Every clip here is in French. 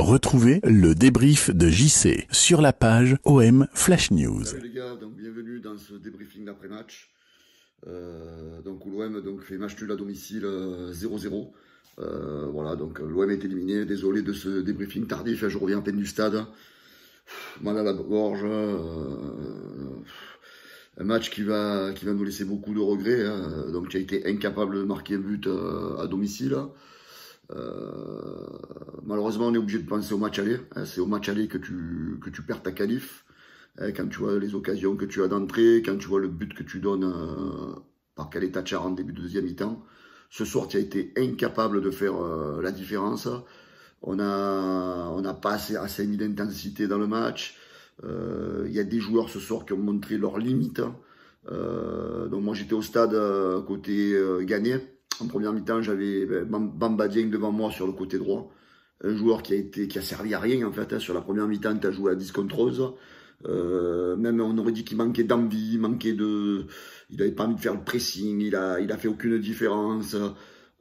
Retrouvez le débrief de JC sur la page OM Flash News. Salut les gars, donc bienvenue dans ce débriefing d'après-match. Donc où l'OM fait match nul à domicile 0-0. Voilà, donc l'OM est éliminé. Désolé de ce débriefing tardif, je reviens à peine du stade. Mal à la gorge. Un match qui va nous laisser beaucoup de regrets. Donc tu as été incapable de marquer un but à domicile. Malheureusement, on est obligé de penser au match aller. C'est au match aller que tu perds ta qualif. Quand tu vois les occasions que tu as d'entrée, quand tu vois le but que tu donnes par Khaled Tachar en début de deuxième mi-temps. Ce soir, tu as été incapable de faire la différence. On n'a pas assez mis d'intensité dans le match. Il y a des joueurs ce soir qui ont montré leurs limites. Donc moi, j'étais au stade côté Gagné. En première mi-temps, j'avais Bamba Dieng devant moi sur le côté droit. Un joueur qui a servi à rien en fait. Sur la première mi-temps, tu as joué à 10 contre 11. Même on aurait dit qu'il manquait d'envie, il n'avait pas envie de faire le pressing, il a fait aucune différence.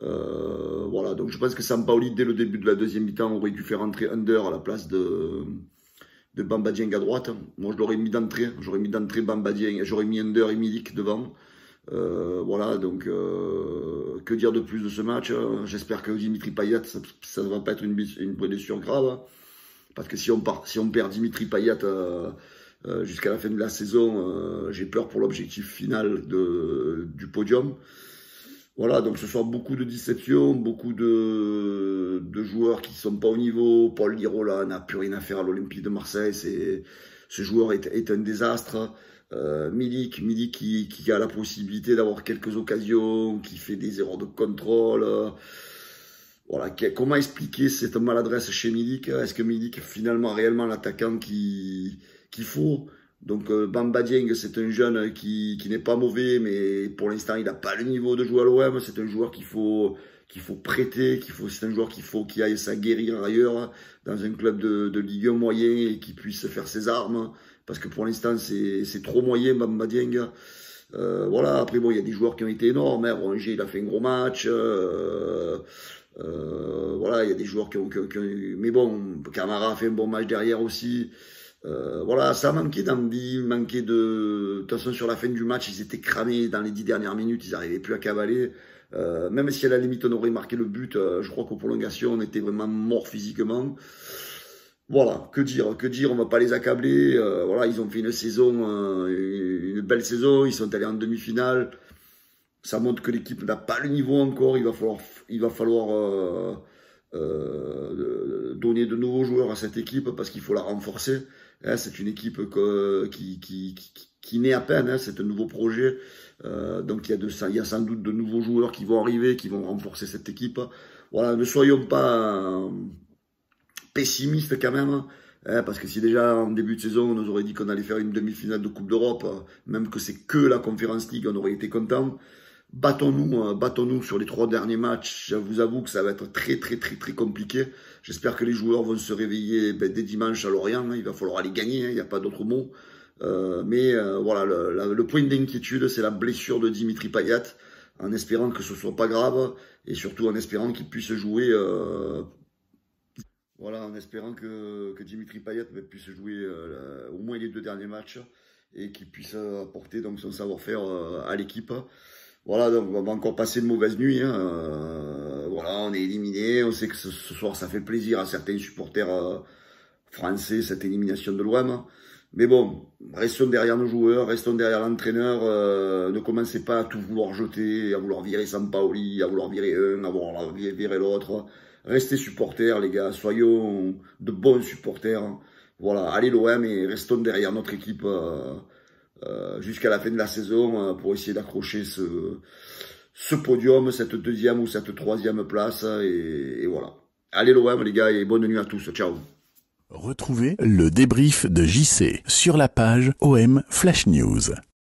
Voilà, donc je pense que Sampaoli, dès le début de la deuxième mi-temps, aurait dû faire entrer Under à la place de Bamba Dieng à droite. Moi, je l'aurais mis d'entrée. J'aurais mis d'entrée Bamba Dieng, j'aurais mis Under et Milik devant. Voilà, donc que dire de plus de ce match? J'espère que Dimitri Payet, ça ne va pas être une blessure grave. Parce que si on perd Dimitri Payet jusqu'à la fin de la saison, j'ai peur pour l'objectif final du podium. Voilà, donc ce soir, beaucoup de déceptions, beaucoup de joueurs qui ne sont pas au niveau. Paul Lirola n'a plus rien à faire à l'Olympique de Marseille. Ce joueur est un désastre. Milik qui a la possibilité d'avoir quelques occasions, qui fait des erreurs de contrôle. Voilà, comment expliquer cette maladresse chez Milik? Est-ce que Milik est finalement réellement l'attaquant qu'il faut? Donc Bamba Dieng, c'est un jeune qui n'est pas mauvais, mais pour l'instant il n'a pas le niveau de jouer à l'OM. C'est un joueur qu'il faut prêter, c'est un joueur qu'il aille s'aguerrir ailleurs, dans un club de Ligue 1 moyen et qui puisse faire ses armes. Parce que pour l'instant c'est trop moyen Bamba Dieng. Voilà, après bon, il y a des joueurs qui ont été énormes. Rongier, il a fait un gros match. Voilà, il y a des joueurs qui ont mais bon, Camara a fait un bon match derrière aussi. Voilà, ça manquait d'envie, manquait de toute façon, sur la fin du match, ils étaient cramés dans les 10 dernières minutes, ils n'arrivaient plus à cavaler. Même si à la limite on aurait marqué le but, je crois qu'aux prolongations, on était vraiment mort physiquement. Voilà, que dire, on va pas les accabler. Voilà, ils ont fait une saison, une belle saison, ils sont allés en demi-finale. Ça montre que l'équipe n'a pas le niveau encore. Il va falloir donner de nouveaux joueurs à cette équipe parce qu'il faut la renforcer. C'est une équipe qui naît à peine. C'est un nouveau projet. Donc il y a sans doute de nouveaux joueurs qui vont arriver, qui vont renforcer cette équipe. Voilà, ne soyons pas pessimistes quand même. Parce que si déjà en début de saison on nous aurait dit qu'on allait faire une demi-finale de Coupe d'Europe, même que c'est que la Conference League, on aurait été content. Battons-nous sur les 3 derniers matchs. Je vous avoue que ça va être très compliqué. J'espère que les joueurs vont se réveiller dès dimanche à Lorient. Il va falloir aller gagner, il n'y a pas d'autre mot. Mais voilà, le point d'inquiétude, c'est la blessure de Dimitri Payet, en espérant que ce ne soit pas grave et surtout en espérant qu'il puisse jouer. Voilà, en espérant que Dimitri Payet puisse jouer au moins les 2 derniers matchs et qu'il puisse apporter donc son savoir-faire à l'équipe. Voilà, donc on va encore passer une mauvaise nuit. Voilà, on est éliminé. On sait que ce soir, ça fait plaisir à certains supporters français, cette élimination de l'OM. Mais bon, restons derrière nos joueurs, restons derrière l'entraîneur. Ne commencez pas à tout vouloir jeter, à vouloir virer Sampaoli, à vouloir virer un, à vouloir virer l'autre. Restez supporters, les gars. Soyons de bons supporters. Voilà, allez l'OM et restons derrière notre équipe jusqu'à la fin de la saison pour essayer d'accrocher ce podium, cette 2e ou cette 3e place. Et voilà. Allez l'OM, les gars, et bonne nuit à tous. Ciao. Retrouvez le débrief de JC sur la page OM Flash News.